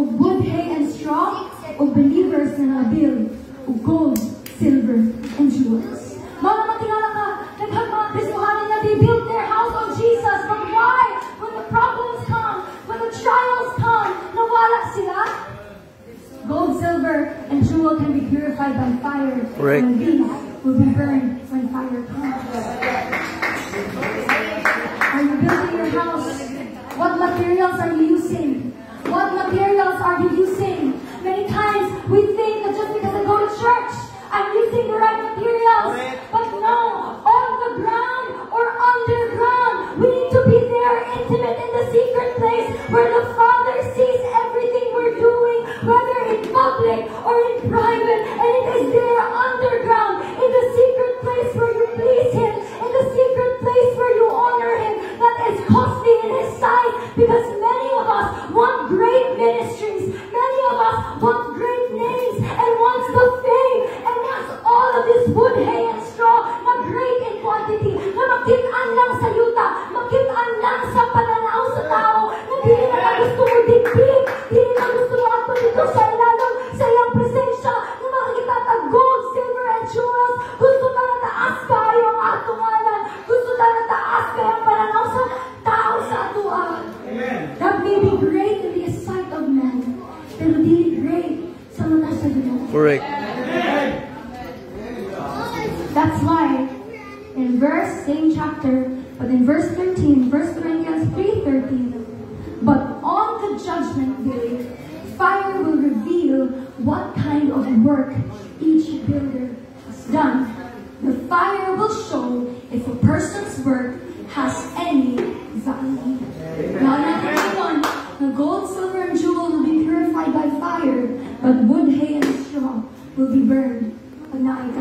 o wood, hay, and straw, o believers na nabuild, o gold, silver, and jewels. Mga matingala ka, mga Kristohanin na they built their house on Jesus. But why? When the problems come, when the trials come, nawala sila? Gold, silver, and jewel can be purified by fire. Correct. And these will be burned when fire comes. Are you building your house? What materials are you using? What materials are you using? Many times we think that just because I go to church, I'm using the right materials. But no, on the ground or underground, we need to be there, intimate in the secret place where the Father sees everything we're doing, whether in public or in private. And it is there underground, in the secret place where you please Him, in the secret place where you honor Him, that is costly in His sight. Because many of us want great ministries, many of us want great names, and wants the fame, and that's all of this wood, hay, and straw, na great in quantity, na makitaan lang sa yuta, makitaan lang sa pananaw sa tao, na hindi na gusto mo dibdib, hindi na gusto mo ato dito sa ilalong, sa iyong presensya, na makikita ka gold, silver, and jewels. Gusto ka na taas kayo ang ato ngalan, gusto ka na taas kayo ang pananaw sa tao sa atuan. That may be great in the sight of man, pero di great sa mata sa Diyos. Correct. That's why in same chapter, but in verse 13, 1 Corinthians 3:13, but on the judgment day, fire will reveal what kind of work each builder has done. The fire will show if a person's work has any value. Now, the gold, silver, and jewel will be purified by fire, but wood, hay, and straw will be burned. Pag nakita